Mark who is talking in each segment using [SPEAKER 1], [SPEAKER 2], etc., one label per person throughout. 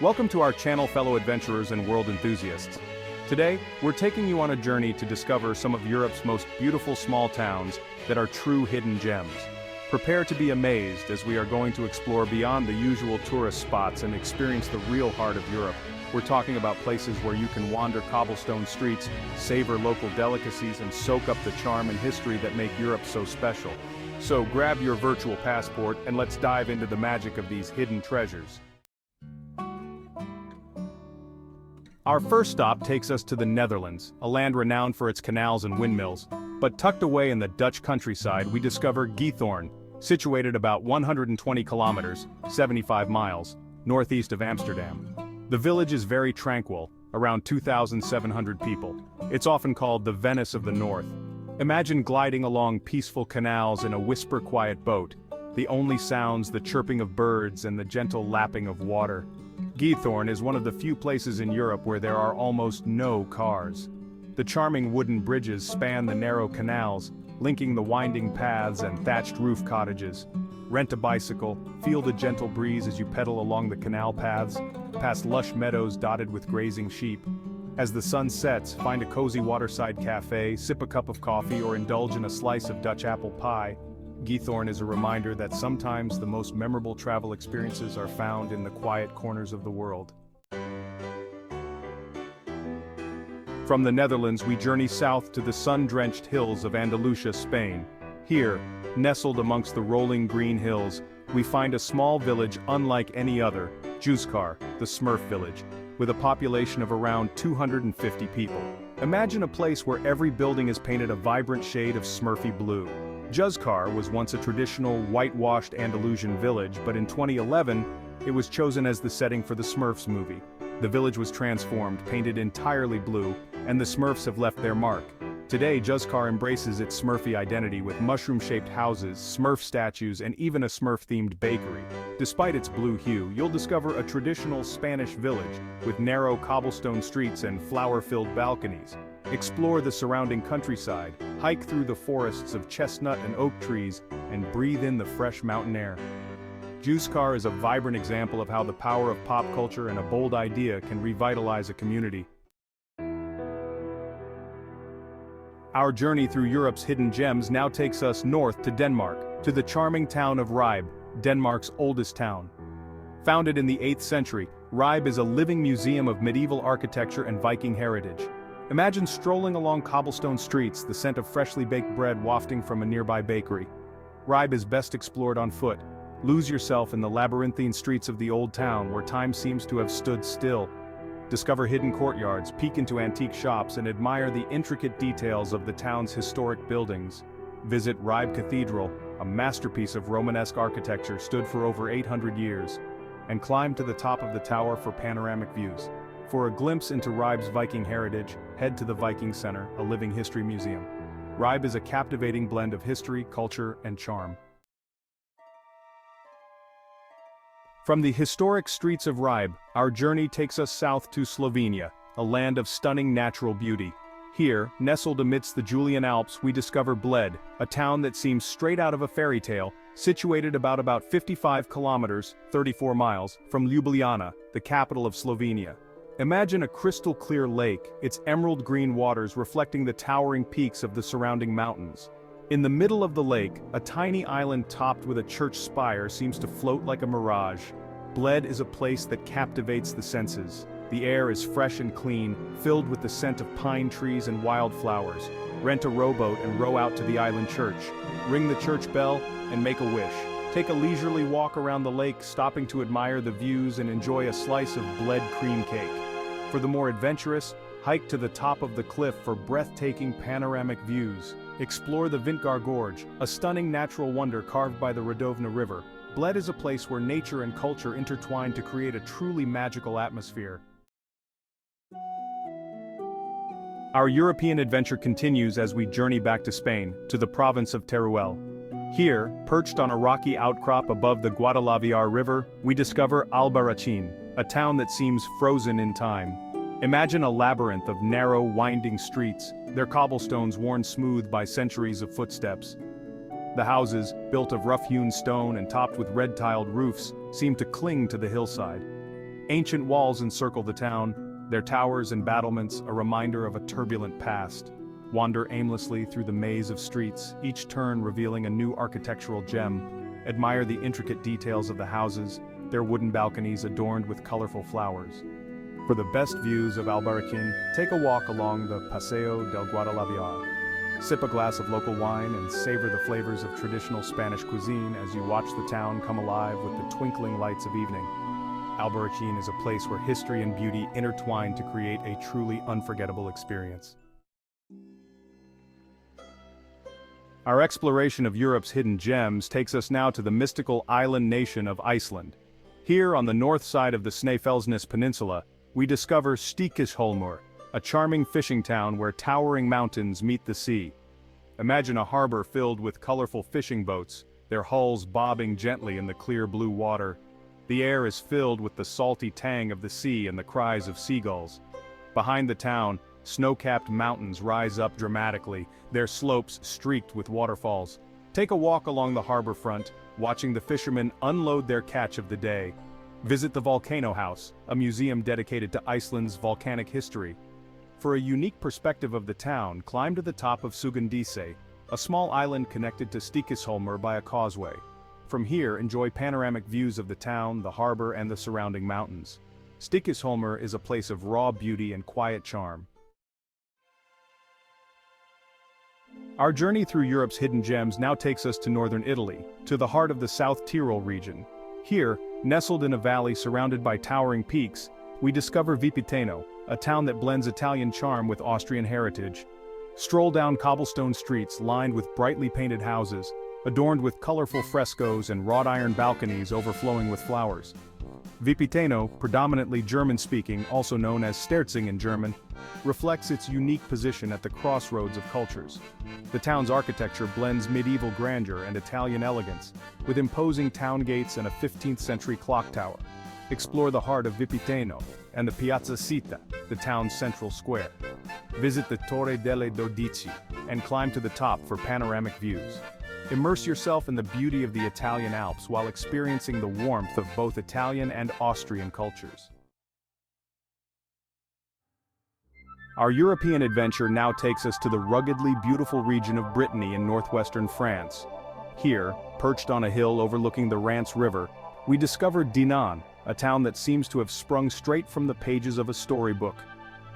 [SPEAKER 1] Welcome to our channel, fellow adventurers and world enthusiasts. Today, we're taking you on a journey to discover some of Europe's most beautiful small towns that are true hidden gems. Prepare to be amazed as we are going to explore beyond the usual tourist spots and experience the real heart of Europe. We're talking about places where you can wander cobblestone streets, savor local delicacies, and soak up the charm and history that make Europe so special. So grab your virtual passport and let's dive into the magic of these hidden treasures. Our first stop takes us to the Netherlands, a land renowned for its canals and windmills. But tucked away in the Dutch countryside, we discover Giethoorn, situated about 120 kilometers, 75 miles, northeast of Amsterdam. The village is very tranquil, around 2,700 people. It's often called the Venice of the North. Imagine gliding along peaceful canals in a whisper-quiet boat. The only sounds the chirping of birds and the gentle lapping of water. Giethoorn is one of the few places in Europe where there are almost no cars. The charming wooden bridges span the narrow canals, linking the winding paths and thatched roof cottages. Rent a bicycle, feel the gentle breeze as you pedal along the canal paths, past lush meadows dotted with grazing sheep. As the sun sets, find a cozy waterside cafe, sip a cup of coffee, or indulge in a slice of Dutch apple pie. Giethoorn is a reminder that sometimes the most memorable travel experiences are found in the quiet corners of the world. From the Netherlands, we journey south to the sun-drenched hills of Andalusia, Spain. Here, nestled amongst the rolling green hills, we find a small village unlike any other, Júzcar, the Smurf village, with a population of around 250 people. Imagine a place where every building is painted a vibrant shade of Smurfy blue. Júzcar was once a traditional whitewashed Andalusian village, but in 2011, it was chosen as the setting for the Smurfs movie. The village was transformed, painted entirely blue, and the Smurfs have left their mark. Today, Júzcar embraces its Smurfy identity with mushroom-shaped houses, Smurf statues, and even a Smurf-themed bakery. Despite its blue hue, you'll discover a traditional Spanish village, with narrow cobblestone streets and flower-filled balconies. Explore the surrounding countryside, hike through the forests of chestnut and oak trees, and breathe in the fresh mountain air. Júzcar is a vibrant example of how the power of pop culture and a bold idea can revitalize a community. Our journey through Europe's hidden gems now takes us north to Denmark, to the charming town of Ribe, Denmark's oldest town. Founded in the 8th century, Ribe is a living museum of medieval architecture and Viking heritage. Imagine strolling along cobblestone streets, the scent of freshly baked bread wafting from a nearby bakery. Ribe is best explored on foot. Lose yourself in the labyrinthine streets of the old town where time seems to have stood still. Discover hidden courtyards, peek into antique shops, and admire the intricate details of the town's historic buildings. Visit Ribe Cathedral, a masterpiece of Romanesque architecture stood for over 800 years, and climb to the top of the tower for panoramic views. For a glimpse into Ribe's Viking heritage, head to the Viking Center, a living history museum. Ribe is a captivating blend of history, culture, and charm. From the historic streets of Ribe, our journey takes us south to Slovenia, a land of stunning natural beauty. Here, nestled amidst the Julian Alps, we discover Bled, a town that seems straight out of a fairy tale, situated about 55 kilometers, 34 miles, from Ljubljana, the capital of Slovenia. Imagine a crystal-clear lake, its emerald green waters reflecting the towering peaks of the surrounding mountains. In the middle of the lake, a tiny island topped with a church spire seems to float like a mirage. Bled is a place that captivates the senses. The air is fresh and clean, filled with the scent of pine trees and wildflowers. Rent a rowboat and row out to the island church. Ring the church bell and make a wish. Take a leisurely walk around the lake, stopping to admire the views and enjoy a slice of Bled cream cake. For the more adventurous, hike to the top of the cliff for breathtaking panoramic views. Explore the Vintgar Gorge, a stunning natural wonder carved by the Radovna River. Bled is a place where nature and culture intertwine to create a truly magical atmosphere. Our European adventure continues as we journey back to Spain, to the province of Teruel. Here, perched on a rocky outcrop above the Guadalaviar River, we discover Albarracín, a town that seems frozen in time. Imagine a labyrinth of narrow, winding streets, their cobblestones worn smooth by centuries of footsteps. The houses, built of rough-hewn stone and topped with red-tiled roofs, seem to cling to the hillside. Ancient walls encircle the town, their towers and battlements a reminder of a turbulent past. Wander aimlessly through the maze of streets, each turn revealing a new architectural gem. Admire the intricate details of the houses, their wooden balconies adorned with colorful flowers. For the best views of Albarracín, take a walk along the Paseo del Guadalaviar. Sip a glass of local wine and savor the flavors of traditional Spanish cuisine as you watch the town come alive with the twinkling lights of evening. Albarracín is a place where history and beauty intertwine to create a truly unforgettable experience. Our exploration of Europe's hidden gems takes us now to the mystical island nation of Iceland. Here on the north side of the Snæfellsnes Peninsula, we discover Stykkishólmur, a charming fishing town where towering mountains meet the sea. Imagine a harbor filled with colorful fishing boats, their hulls bobbing gently in the clear blue water. The air is filled with the salty tang of the sea and the cries of seagulls. Behind the town, snow-capped mountains rise up dramatically, their slopes streaked with waterfalls. Take a walk along the harbor front, watching the fishermen unload their catch of the day. Visit the Volcano House, a museum dedicated to Iceland's volcanic history. For a unique perspective of the town, climb to the top of Sugandísey, a small island connected to Stykkishólmur by a causeway. From here, enjoy panoramic views of the town, the harbor, and the surrounding mountains. Stykkishólmur is a place of raw beauty and quiet charm. Our journey through Europe's hidden gems now takes us to northern Italy, to the heart of the South Tyrol region. Here, nestled in a valley surrounded by towering peaks, we discover Vipiteno, a town that blends Italian charm with Austrian heritage. Stroll down cobblestone streets lined with brightly painted houses, adorned with colorful frescoes and wrought iron balconies overflowing with flowers. Vipiteno, predominantly German-speaking, also known as Sterzing in German, reflects its unique position at the crossroads of cultures. The town's architecture blends medieval grandeur and Italian elegance, with imposing town gates and a 15th-century clock tower. Explore the heart of Vipiteno and the Piazza Città, the town's central square. Visit the Torre delle Dodici and climb to the top for panoramic views. Immerse yourself in the beauty of the Italian Alps while experiencing the warmth of both Italian and Austrian cultures. Our European adventure now takes us to the ruggedly beautiful region of Brittany in northwestern France. Here, perched on a hill overlooking the Rance River, we discover Dinan, a town that seems to have sprung straight from the pages of a storybook.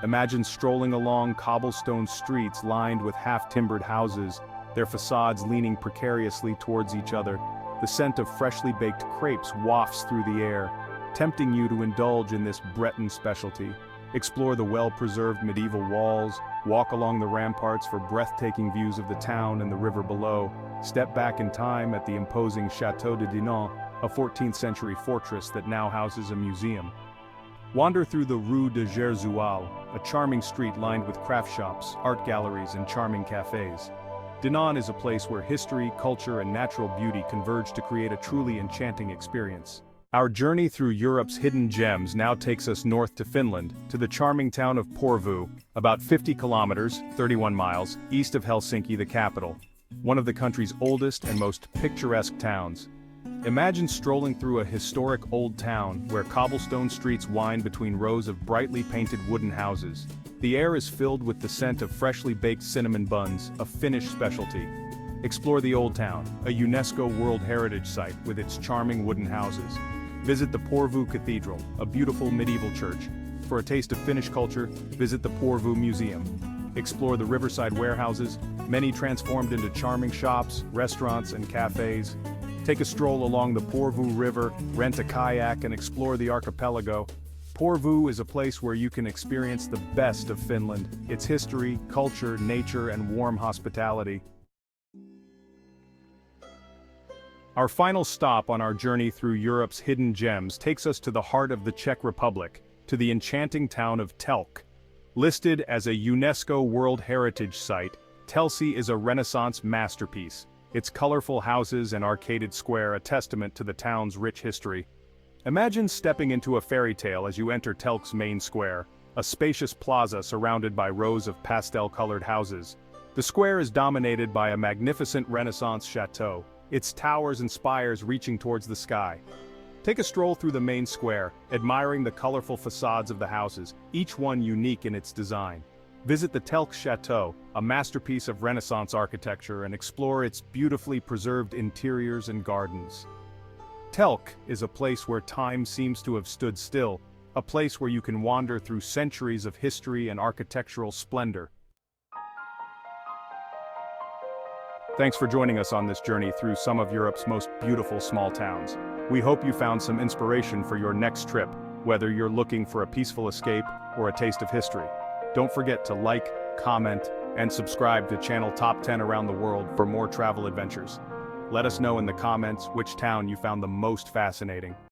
[SPEAKER 1] Imagine strolling along cobblestone streets lined with half-timbered houses, their facades leaning precariously towards each other. The scent of freshly baked crepes wafts through the air, tempting you to indulge in this Breton specialty. Explore the well-preserved medieval walls, walk along the ramparts for breathtaking views of the town and the river below, step back in time at the imposing Château de Dinan, a 14th-century fortress that now houses a museum. Wander through the Rue de Gerzual, a charming street lined with craft shops, art galleries, and charming cafes. Dinan is a place where history, culture, and natural beauty converge to create a truly enchanting experience. Our journey through Europe's hidden gems now takes us north to Finland, to the charming town of Porvoo, about 50 kilometers, 31 miles, east of Helsinki, the capital, one of the country's oldest and most picturesque towns. Imagine strolling through a historic old town where cobblestone streets wind between rows of brightly painted wooden houses. The air is filled with the scent of freshly baked cinnamon buns, a Finnish specialty. Explore the Old Town, a UNESCO World Heritage Site with its charming wooden houses. Visit the Porvoo Cathedral, a beautiful medieval church. For a taste of Finnish culture, visit the Porvoo Museum. Explore the riverside warehouses, many transformed into charming shops, restaurants, and cafes. Take a stroll along the Porvoo River, rent a kayak, and explore the archipelago. Porvoo is a place where you can experience the best of Finland, its history, culture, nature, and warm hospitality. Our final stop on our journey through Europe's hidden gems takes us to the heart of the Czech Republic, to the enchanting town of Telč. Listed as a UNESCO World Heritage Site, Telč is a Renaissance masterpiece, its colorful houses and arcaded square a testament to the town's rich history. Imagine stepping into a fairy tale as you enter Telč's main square, a spacious plaza surrounded by rows of pastel-colored houses. The square is dominated by a magnificent Renaissance chateau, its towers and spires reaching towards the sky. Take a stroll through the main square, admiring the colorful facades of the houses, each one unique in its design. Visit the Telč Chateau, a masterpiece of Renaissance architecture, and explore its beautifully preserved interiors and gardens. Telč is a place where time seems to have stood still, a place where you can wander through centuries of history and architectural splendor. Thanks for joining us on this journey through some of Europe's most beautiful small towns. We hope you found some inspiration for your next trip, whether you're looking for a peaceful escape or a taste of history. Don't forget to like, comment, and subscribe to channel Top 10 Around the World for more travel adventures. Let us know in the comments which town you found the most fascinating.